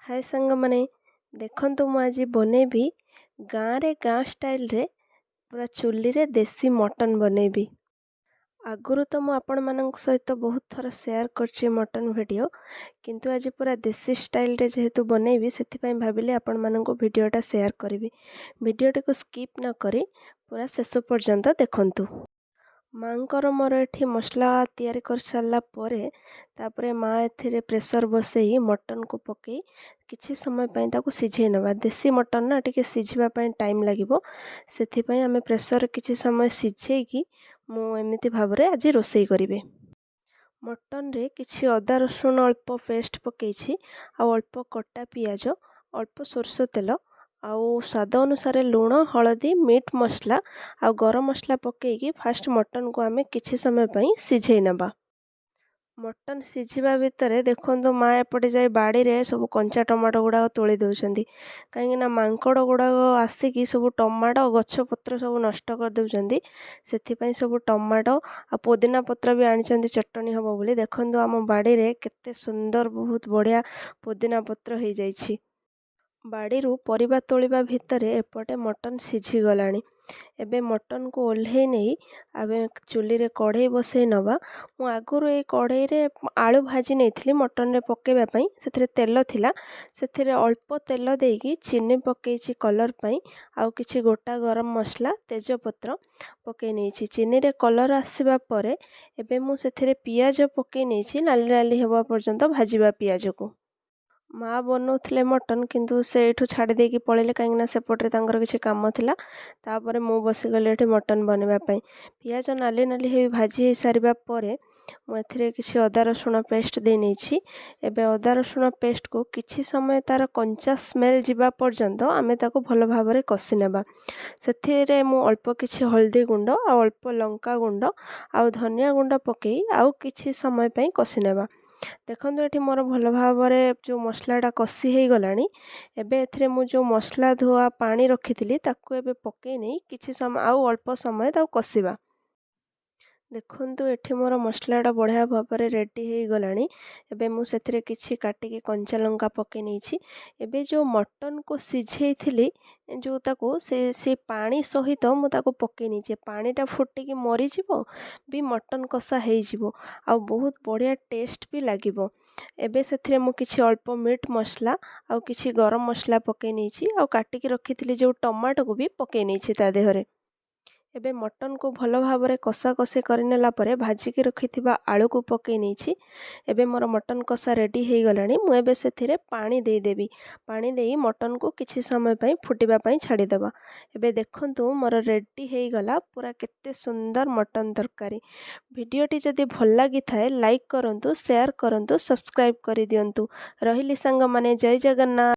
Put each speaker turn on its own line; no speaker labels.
हाय साଙ୍ଗमाने देखंतु मु आज बनेबी गाँ स्टाइल रे पूरा चुली रे देसी मटन बनेबी। आगुरु तो मु आपण मानक सहित बहुत थर शेयर करछि मटन वीडियो, किंतु आज पूरा देसी स्टाइल रे जेहेतु बनेबी सेथिपाई भाबिले आपण मानक वीडियोटा शेयर करिवि। वीडियोटी को स्किप न करी पूरा शेष पर्यंत देखंतु। मांकर मोर एठी मसला तैयारी कर सारला परे तापरे माँ एथिरे प्रेशर बसई मटन को पकई किछि समय पई ताको सिझेई नबा। देसी मटन ना टिके सिझिबा पई टाइम लागिबो, सेथिपई आमे प्रेशर किछि समय सिझेईकी मु एमिति भाबरे आज रोसई करिवे। मटन रे किछि अदा रसुण अल्प पेस्ट पकईछि, आ अल्प कटा पियाज, अल्प सोरष तेल, आउ स्वाद अनुसार लुण, हलदी, मीट मसला आउ गरम मसला पकईकी फास्ट मटन को आमे किछि समय पई सिझेई नबा। मटन सिझिबा भितरे देखंतु माँ एपटे जाई बाड़ी रे सब कंचा टमाटो गुड़ा तोली दउछंती, कहीं ना मांकड़ गुड़ा आसिकी सब टमाटो गछ पत्र सब नष्ट कर दउछंती। सेथिपई सब टमाटो आ पुदीना पत्र भी आनिछंती चटनी हबो बोली। देखंतु आम बाड़ी रे केते सुंदर बहुत बढ़िया पुदीना पत्र हो जाइछि। बाड़ीरू परिबा तोलिबा भितरे एपटे मटन सिझी गलानी। एबे मटन को ओल्हे नहीं आबे चुली रे कढ़ई बसई नबा। मु आगुरु ए कढ़ई रे आलू भाजी नहीं मटन रे पकेबा पई, सेथिरे तेल थिला, सेथिरे अल्प तेल देकी चीनी पकेइछि कलर पई, आउ किछि गोटा गरम मसला तेजपत्र पकई नेछि। चीनी रे कलर आसीबा परे एबे मु सेथिरे पियाज पकई नेछि, नाली नाली हेबा पर्यंत भाजीबा पियाज को। माँ बनौथिले मटन किंतु से एठू छाड़ी देकी पळेले, कहीं सेपटे तांकर किछि काम थिला। तापरे मु बसिगले एठी मटन बनेबा पई। पियाज नाली नाली हे भाजी हे सारिबा परे मु एथिरे किछि अदा रसुण पेस्ट दे नेछि। एबे अदा रसुण पेस्ट को किछि समय तार कंचा स्मेल जिबा पर्यंत आमे ताको भल भाबरे कसी नेबा। सेथिरे मु अल्प किछि हल्दी गुंड आ अल्प लंका गुंड आ धनिया गुंड पकई आउ किछि समय पई कसी नेबा। देखंतु एठी मोर भल भाबरे जो मसलाटा कसी हो गलानी। एबे एथिरे मु जो मसला धोआ पानी रखिथिली ताको एबे पकई नहीं किछि समय आउ अल्प समय ताको कसीबा। देखंतु एठी मोर मसलाटा बढ़िया भाबरे रेडी हो गलानी। एबे मु सेथिरे किछि काटिकी कंचा लंका पकई नेछि। एबे जो मटन को सिझेई थिली जो ताको से पानी सहित मु ताको पकई नेछि। पानीटा फुटिकी मरी जिवो भी मटन कषा हो जिवो आ बहुत बढ़िया टेस्ट भी लागिवो। एबे सेथिरे मु किछि अल्प मीट मसला आउ किछि गरम मसला पकई नेछि, आउ काटिकी रखिथिली जो टमाटो को भी पकई नेछि ता देहरे। एबे मटन को भल भाबरे कषा कषे करनेला परे भाजिकी रखिथिबा आलू को पकई नेछि। एबे मोर मटन कषा रेडी हो गलानी। मु एबे सेथिरे पानी देई देबी। पानी देई मटन को किछि समय पई फुटिबा पई छाड़ी देबा। एबे देखंतु मोर रेडी हो गला पूरा केते सुंदर मटन तरकारी। वीडियोटी जदि भल लागी थाए लाइक करंतु, शेयर करंतु, सब्सक्राइब करि दियंतु। रहिली संग माने जय जगन्नाथ।